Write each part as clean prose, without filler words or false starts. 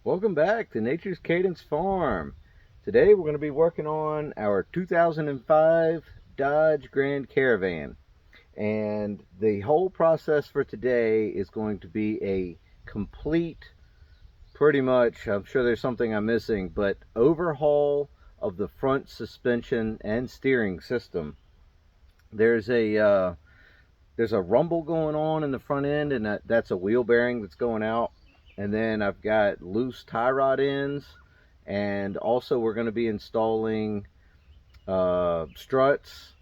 Welcome back to Nature's Cadence Farm. Today we're going to be working on our 2005 Dodge Grand Caravan. And the whole process for today is going to be a complete, pretty much, I'm sure there's something I'm missing, but overhaul of the front suspension and steering system. There's a rumble going on in the front end, and that's a wheel bearing that's going out. And then I've got loose tie rod ends, and also we're going to be installing struts,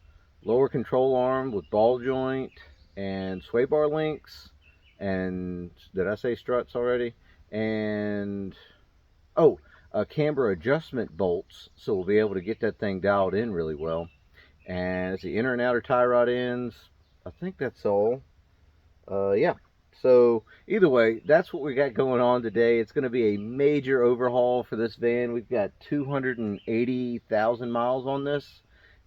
lower control arm with ball joint, and sway bar links. And did I say struts already? And camber adjustment bolts, so we'll be able to get that thing dialed in really well. And it's the inner and outer tie rod ends. I think that's all. Yeah. So either way, that's what we got going on today. It's going to be a major overhaul for this van. We've got 280,000 miles on this,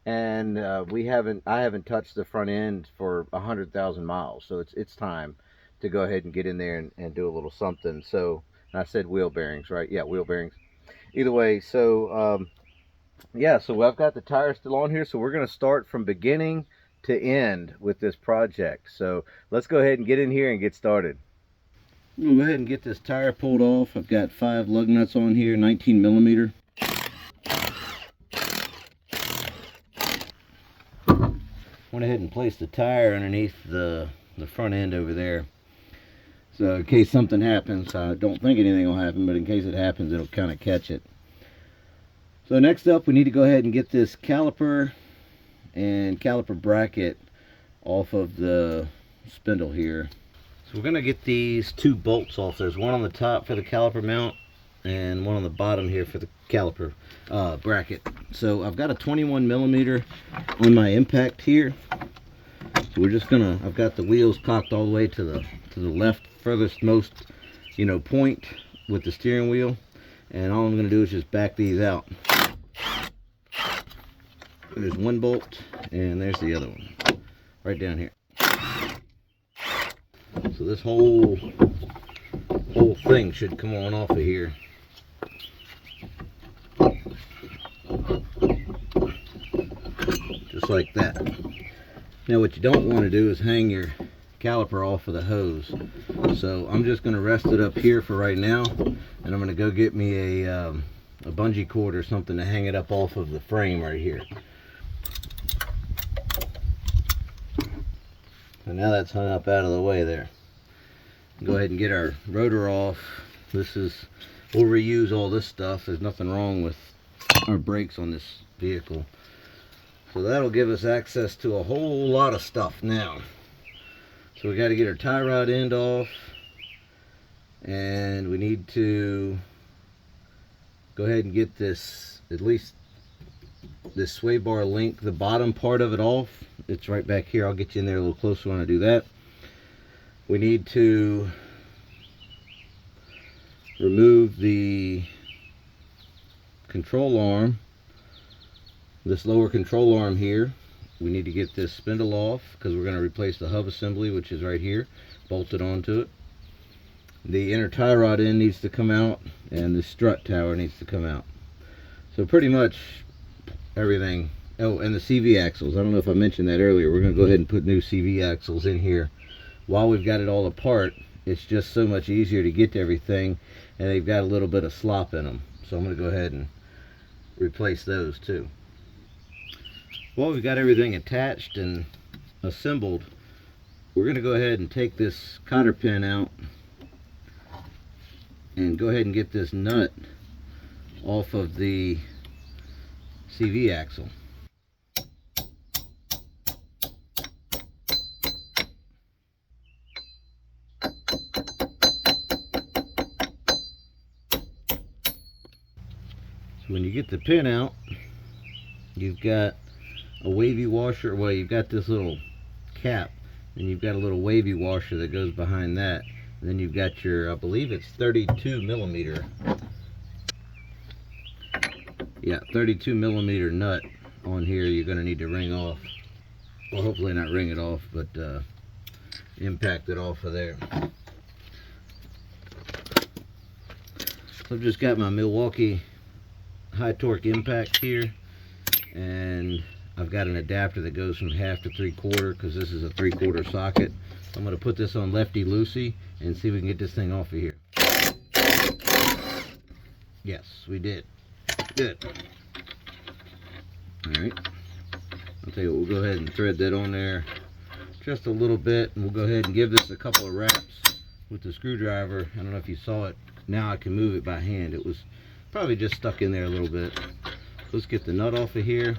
and I haven't touched the front end for 100,000 miles. So it's time to go ahead and get in there and do a little something. So, and I said wheel bearings, right? Yeah, wheel bearings. Either way, so yeah, so I've got the tires still on here, so we're going to start from beginning to end with this project. So let's go ahead and get in here and get started. I'm going to go ahead and get this tire pulled off. I've got 5 lug nuts on here, 19 millimeter. Went ahead and placed the tire underneath the front end over there. So in case something happens, I don't think anything will happen, but in case it happens, it'll kind of catch it. So next up, we need to go ahead and get this caliper and caliper bracket off of the spindle here. So we're going to get these 2 bolts off. There's one on the top for the caliper mount and one on the bottom here for the caliper bracket. So I've got a 21 millimeter on my impact here. So we're just gonna, I've got the wheels cocked all the way to the left furthest most point with the steering wheel, and all I'm going to do is just back these out. There's one bolt, and there's the other one, right down here. So this whole thing should come on off of here. Just like that. Now what you don't want to do is hang your caliper off of the hose. So I'm just going to rest it up here for right now, and I'm going to go get me a bungee cord or something to hang it up off of the frame right here. So now that's hung up out of the way there. Go ahead and get our rotor off. We'll reuse all this stuff. There's nothing wrong with our brakes on this vehicle. So that'll give us access to a whole lot of stuff now. So we got to get our tie rod end off, and we need to go ahead and get this, at least this sway bar link, the bottom part of it off. It's right back here. I'll get you in there a little closer when I do that. We need to remove the control arm, this lower control arm here. We need to get this spindle off because we're going to replace the hub assembly, which is right here, bolted onto it. The inner tie rod end needs to come out, and the strut tower needs to come out. So pretty much everything. Oh, and the CV axles. I don't know if I mentioned that earlier. We're going to go ahead and put new CV axles in here. While we've got it all apart, it's just so much easier to get to everything, and they've got a little bit of slop in them. So I'm going to go ahead and replace those too. Well, we've got everything attached and assembled. We're going to go ahead and take this cotter pin out and go ahead and get this nut off of the CV axle. So when you get the pin out, you've got a wavy washer. Well, you've got this little cap, and you've got a little wavy washer that goes behind that. And then you've got your, I believe it's 32 millimeter. Yeah, 32 millimeter nut on here. You're going to need to wring off. Well, hopefully not wring it off, but impact it off of there. So I've just got my Milwaukee high torque impact here, and I've got an adapter that goes from 1/2 to 3/4 because this is a 3/4 socket. So I'm going to put this on lefty loosey and see if we can get this thing off of here. Yes, we did. Good. Alright. I'll tell you what, we'll go ahead and thread that on there just a little bit, and we'll go ahead and give this a couple of wraps with the screwdriver. I don't know if you saw it. Now I can move it by hand. It was probably just stuck in there a little bit. Let's get the nut off of here.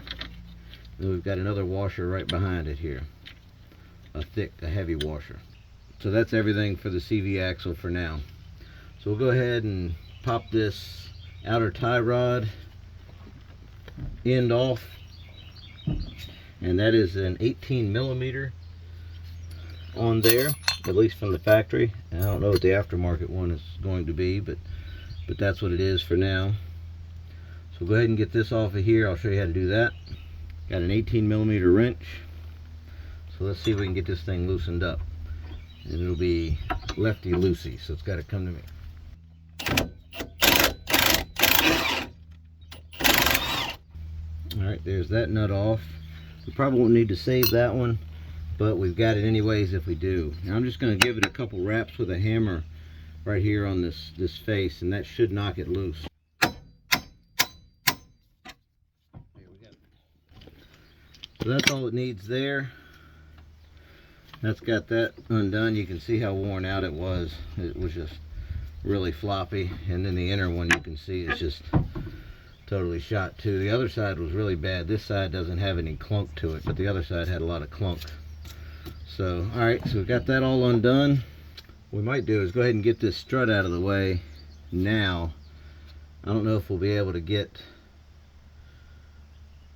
And we've got another washer right behind it here. A heavy washer. So that's everything for the CV axle for now. So we'll go ahead and pop this outer tie rod end off. And that is an 18 millimeter on there, at least from the factory. And I don't know what the aftermarket one is going to be, but that's what it is for now. So go ahead and get this off of here. I'll show you how to do that. Got an 18 millimeter wrench. So let's see if we can get this thing loosened up. And it'll be lefty loosey, so it's got to come to me. Alright, there's that nut off. We probably won't need to save that one, but we've got it anyways if we do. Now I'm just going to give it a couple wraps with a hammer right here on this face, and that should knock it loose. There we go. So that's all it needs there. That's got that undone. You can see how worn out it was. It was just really floppy, and then the inner one you can see is just totally shot too. The other side was really bad. This side doesn't have any clunk to it, but the other side had a lot of clunk. So alright, so we've got that all undone. What we might do is go ahead and get this strut out of the way now. I don't know if we'll be able to get,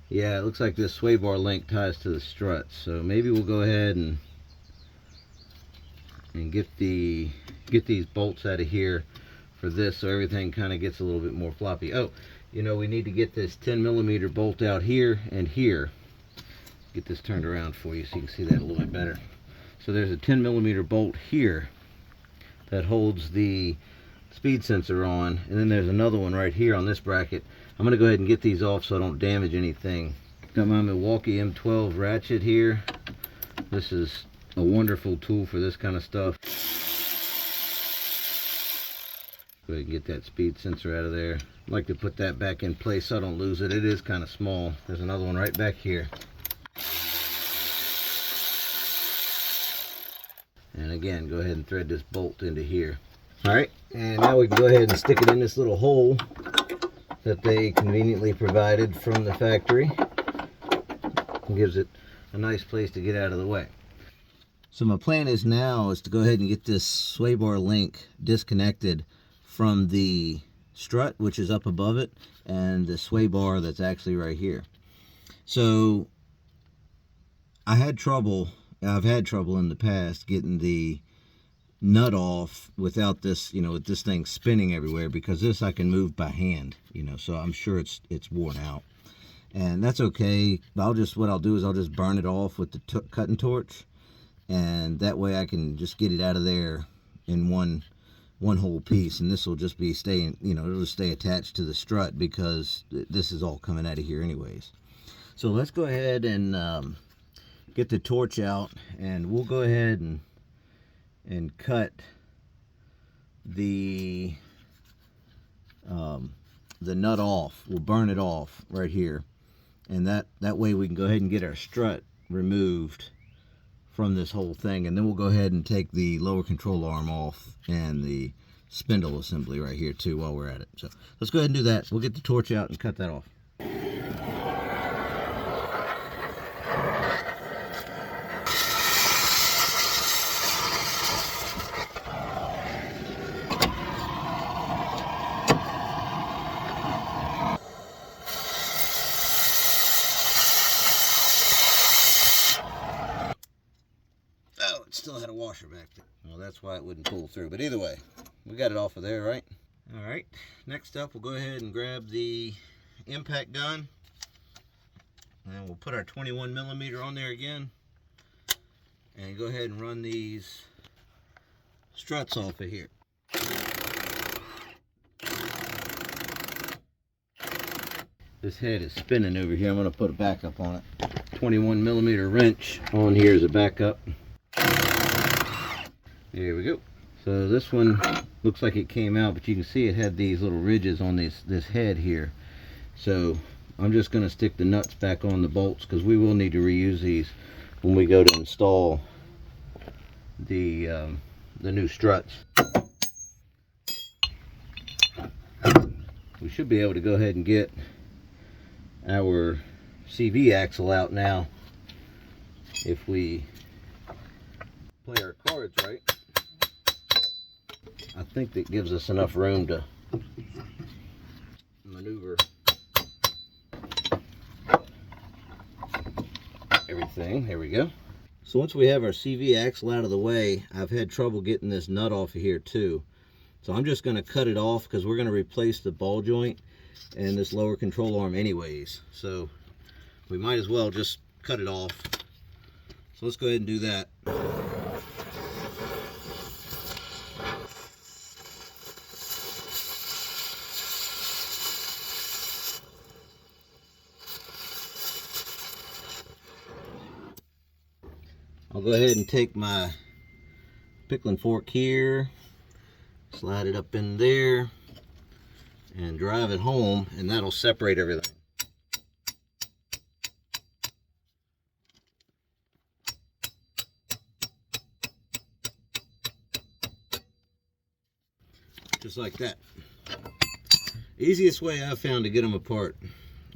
yeah, it looks like this sway bar link ties to the strut, so maybe we'll go ahead and get these bolts out of here for this, so everything kind of gets a little bit more floppy. Oh, you know, we need to get this 10 millimeter bolt out here and here. Get this turned around for you so you can see that a little bit better. So there's a 10 millimeter bolt here that holds the speed sensor on, and then there's another one right here on this bracket. I'm going to go ahead and get these off so I don't damage anything. Got my Milwaukee M12 ratchet here. This is a wonderful tool for this kind of stuff. Go ahead and get that speed sensor out of there. I like to put that back in place so I don't lose it. It is kind of small. There's another one right back here. And again, go ahead and thread this bolt into here. Alright, and now we can go ahead and stick it in this little hole that they conveniently provided from the factory. It gives it a nice place to get out of the way. So my plan is now is to go ahead and get this sway bar link disconnected from the strut, which is up above it, and the sway bar that's actually right here. So I've had trouble in the past getting the nut off without this, you know, with this thing spinning everywhere, because this I can move by hand, you know, so I'm sure it's worn out. And that's okay. What I'll do is I'll just burn it off with the cutting torch, and that way I can just get it out of there in one whole piece, and this will just be staying, you know, it'll just stay attached to the strut because this is all coming out of here anyways. So let's go ahead and get the torch out, and we'll go ahead and cut the nut off. We'll burn it off right here, and that way we can go ahead and get our strut removed from this whole thing, and then we'll go ahead and take the lower control arm off and the spindle assembly right here too while we're at it. So let's go ahead and do that. We'll get the torch out and cut that off. Still had a washer back there. Well, that's why it wouldn't pull through. But either way, we got it off of there, right? All right. Next up, we'll go ahead and grab the impact gun, and we'll put our 21 millimeter on there again, and go ahead and run these struts off of here. This head is spinning over here. I'm going to put a backup on it. 21mm wrench on here as a backup. There we go. So this one looks like it came out, but you can see it had these little ridges on this head here. So I'm just going to stick the nuts back on the bolts, because we will need to reuse these when we go to install the new struts. We should be able to go ahead and get our CV axle out now if we play our cards right. I think that gives us enough room to maneuver everything. There we go. So once we have our CV axle out of the way, I've had trouble getting this nut off of here too. So I'm just going to cut it off, because we're going to replace the ball joint and this lower control arm anyways. So we might as well just cut it off. So let's go ahead and do that. I'll go ahead and take my pickling fork here, slide it up in there, and drive it home, and that'll separate everything. Just like that. Easiest way I've found to get them apart.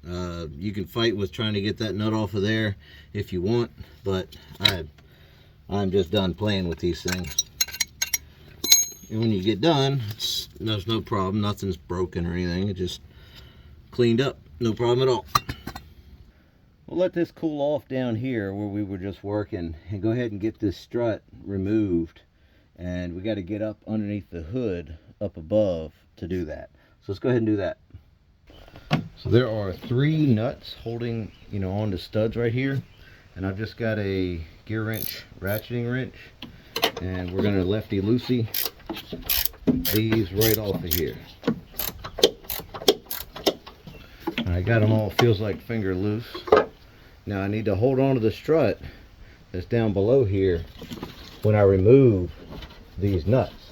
You can fight with trying to get that nut off of there if you want, but I'm just done playing with these things. And when you get done, there's no problem. Nothing's broken or anything. It just cleaned up. No problem at all. We'll let this cool off down here where we were just working, and go ahead and get this strut removed. And we got to get up underneath the hood up above to do that. So let's go ahead and do that. So there are 3 nuts holding, on the studs right here. And I've just got a gear wrench, ratcheting wrench, and we're gonna lefty loosey these right off of here. I got them all, feels like finger loose. Now I need to hold on to the strut that's down below here when I remove these nuts,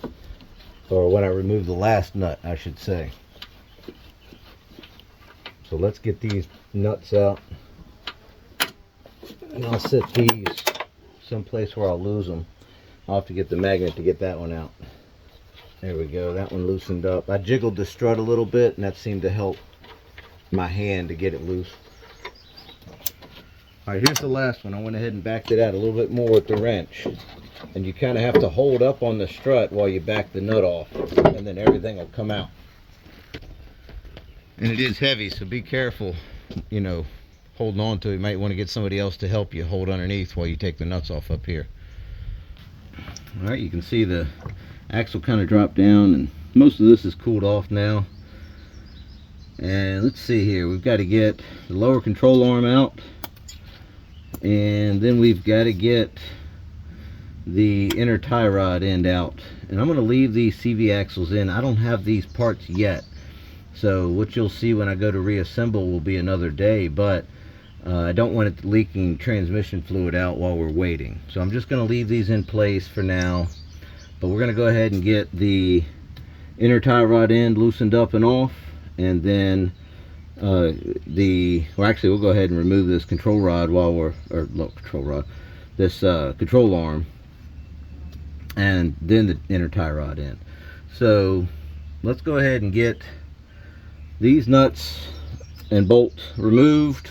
or when I remove the last nut, I should say. So let's get these nuts out. And I'll set these someplace where I'll lose them. I'll have to get the magnet to get that one out. There we go, that one loosened up. I jiggled the strut a little bit, and that seemed to help my hand to get it loose. Alright, here's the last one. I went ahead and backed it out a little bit more with the wrench. And you kind of have to hold up on the strut while you back the nut off, and then everything will come out. And it is heavy, so be careful, holding on to it. You might want to get somebody else to help you hold underneath while you take the nuts off up here. Alright, you can see the axle kind of dropped down, and most of this is cooled off now. And let's see here, we've got to get the lower control arm out, and then we've got to get the inner tie rod end out. And I'm going to leave these CV axles in. I don't have these parts yet, so what you'll see when I go to reassemble will be another day, but I don't want it leaking transmission fluid out while we're waiting. So I'm just going to leave these in place for now, but we're going to go ahead and get the inner tie rod end loosened up and off, and then well, actually we'll go ahead and remove this control rod while we're, this control arm, and then the inner tie rod end. So let's go ahead and get these nuts and bolts removed,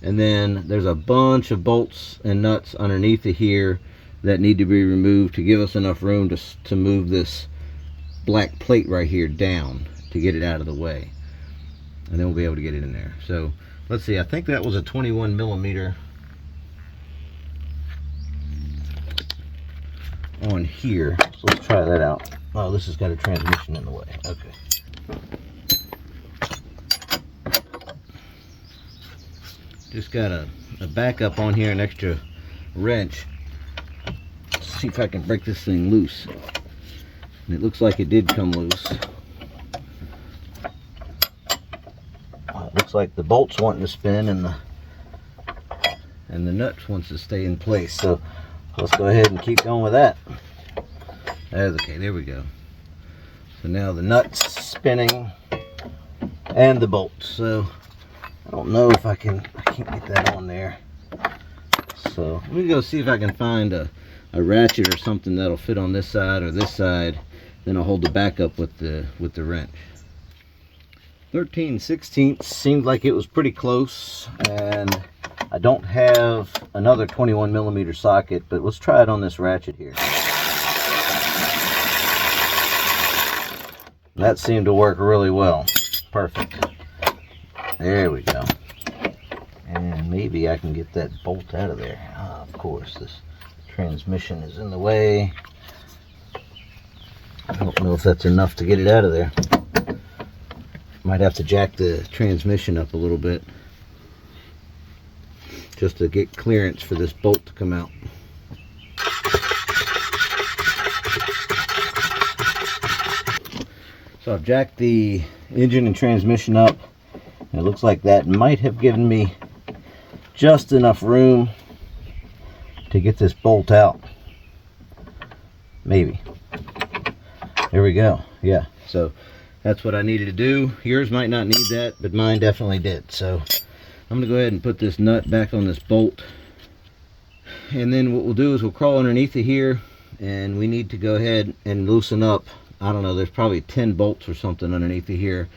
and then there's a bunch of bolts and nuts underneath of here that need to be removed to give us enough room to move this black plate right here down to get it out of the way, and then we'll be able to get it in there. So let's see, I think that was a 21mm on here, so let's try that out. Oh, this has got a transmission in the way. Okay, just got a backup on here, an extra wrench. Let's see if I can break this thing loose. And it looks like it did come loose. looks like the bolt's wanting to spin and the nuts wants to stay in place. So let's go ahead and keep going with that. Okay, there we go. So now the nuts spinning and the bolts. So I don't know if I can't get that on there. So let me go see if I can find a ratchet or something that'll fit on this side or this side. Then I'll hold the back up with the wrench. 13/16 seemed like it was pretty close, and I don't have another 21mm socket, but let's try it on this ratchet here. That seemed to work really well. Perfect. There we go. And maybe I can get that bolt out of there. Of course, this transmission is in the way. I don't know if that's enough to get it out of there. Might have to jack the transmission up a little bit just to get clearance for this bolt to come out. So I've jacked the engine and transmission up, and it looks like that might have given me just enough room to get this bolt out. Maybe. There we go. Yeah, so that's what I needed to do. Yours might not need that, but mine definitely did. So I'm gonna go ahead and put this nut back on this bolt, and then what we'll do is we'll crawl underneath it here, and we need to go ahead and loosen up. I don't know, there's probably 10 bolts or something underneath it here.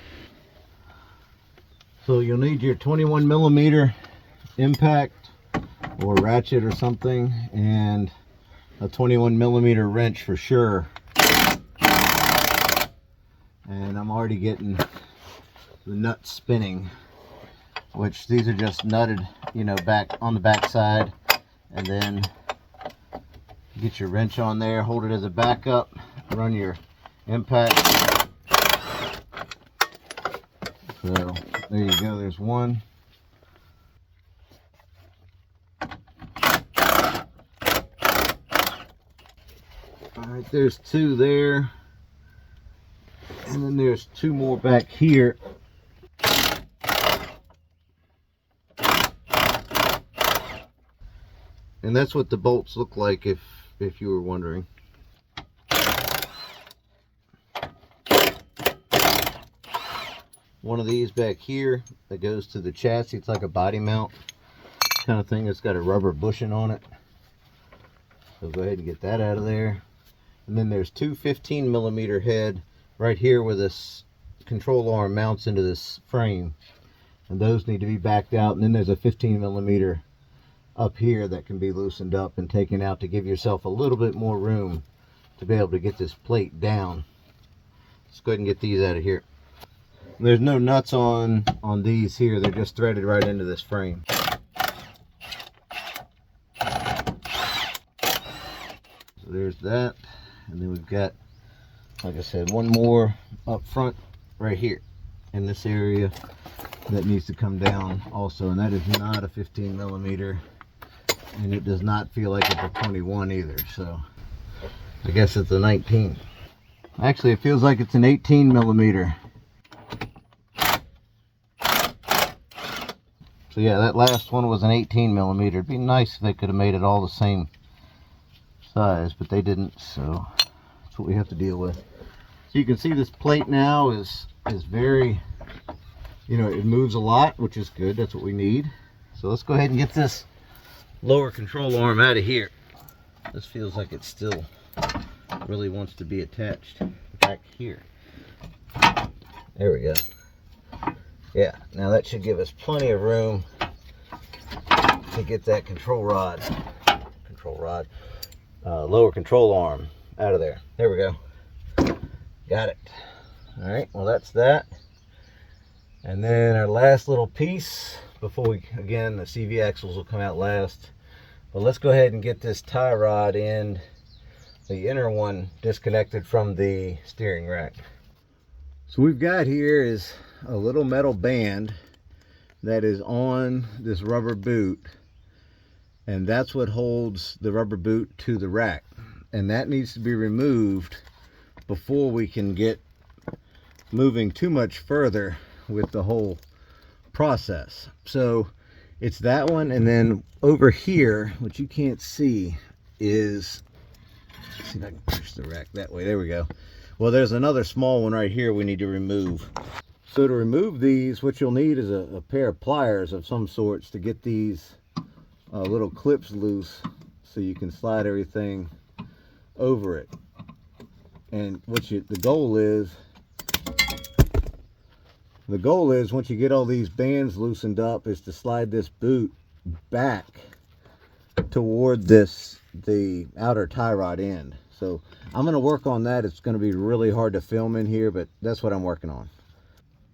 So you'll need your 21mm impact or ratchet or something, and a 21mm wrench for sure. And I'm already getting the nuts spinning, which these are just nutted, you know, back on the back side, and then get your wrench on there, hold it as a backup, run your impact. So there you go, there's one. Alright, there's two there. And then there's two more back here. And that's what the bolts look like, if you were wondering. One of these back here that goes to the chassis. It's like a body mount kind of thing. It's got a rubber bushing on it. So go ahead and get that out of there. And then there's two 15mm head right here where this control arm mounts into this frame. And those need to be backed out. And then there's a 15mm up here that can be loosened up and taken out to give yourself a little bit more room to be able to get this plate down. Let's go ahead and get these out of here. There's no nuts on these here. They're just threaded right into this frame. So there's that. And then we've got, like I said, one more up front right here in this area that needs to come down also. And that is not a 15mm. And it does not feel like it's a 21 either. So I guess it's a 19. Actually, it feels like it's an 18mm. So yeah, that last one was an 18mm. It'd be nice if they could have made it all the same size, but they didn't, so that's what we have to deal with. So you can see this plate now is very, you know, it moves a lot, which is good. That's what we need. So let's go ahead and get this lower control arm out of here. This feels like it still really wants to be attached back here. There we go. Yeah, now that should give us plenty of room to get that lower control arm out of there. There we go. Got it. All right, well that's that. And then our last little piece before we, again, the CV axles will come out last. But let's go ahead and get this tie rod in, the inner one, disconnected from the steering rack. So we've got here is a little metal band that is on this rubber boot, and that's what holds the rubber boot to the rack, and that needs to be removed before we can get moving too much further with the whole process. So it's that one, and then over here, what you can't see is, let's see if I can push the rack that way. There we go. Well, there's another small one right here we need to remove. So to remove these, what you'll need is a pair of pliers of some sorts to get these little clips loose, so you can slide everything over it. And the goal is once you get all these bands loosened up, is to slide this boot back toward the outer tie rod end. So I'm going to work on that. It's going to be really hard to film in here, but that's what I'm working on.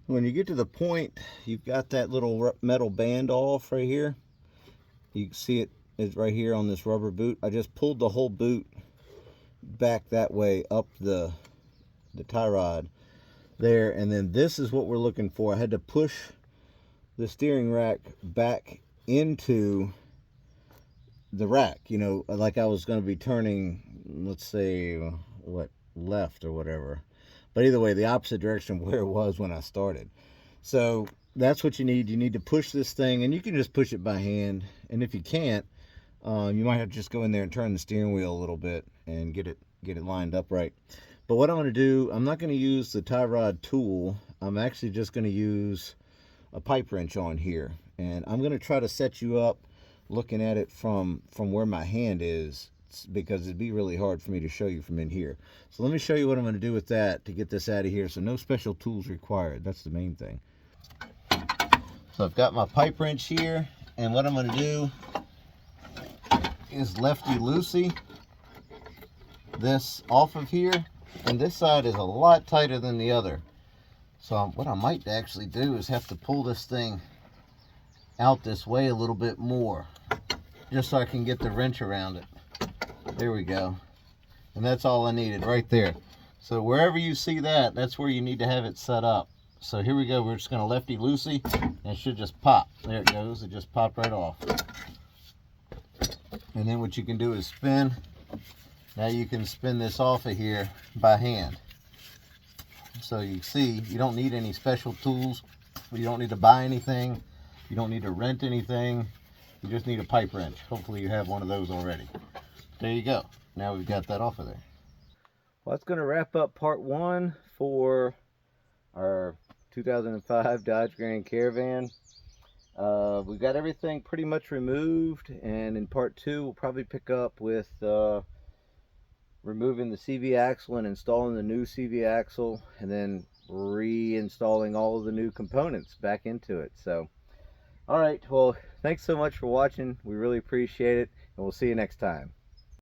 When you get to the point you've got that little metal band off right here, you can see it's right here on this rubber boot. I just pulled the whole boot back that way up the tie rod there, and then this is what we're looking for. I had to push the steering rack back into the rack, you know, like I was going to be turning, let's say, what, left or whatever, but either way, the opposite direction where it was when I started. So that's what you need to push this thing, and you can just push it by hand, and if you can't, you might have to just go in there and turn the steering wheel a little bit and get it lined up right. But what I'm going to do, I'm not going to use the tie rod tool. I'm actually just going to use a pipe wrench on here, and I'm going to try to set you up looking at it from where my hand is, because it'd be really hard for me to show you from in here. So let me show you what I'm going to do with that to get this out of here. So no special tools required. That's the main thing. So I've got my pipe wrench here, and what I'm going to do is lefty-loosey this off of here, and this side is a lot tighter than the other. So what I might actually do is have to pull this thing out this way a little bit more, just so I can get the wrench around it. There we go. And that's all I needed right there. So wherever you see that, that's where you need to have it set up. So here we go. We're just going to lefty-loosey, and it should just pop. There it goes. It just popped right off. And then what you can do is spin. Now you can spin this off of here by hand. So you see, you don't need any special tools. You don't need to buy anything. You don't need to rent anything. You just need a pipe wrench. Hopefully you have one of those already. There you go. Now we've got that off of there. Well, that's going to wrap up part one for our 2005 Dodge Grand Caravan. We've got everything pretty much removed, and in part two we'll probably pick up with removing the CV axle and installing the new CV axle, and then reinstalling all of the new components back into it. So all right, well, thanks so much for watching. We really appreciate it, and we'll see you next time.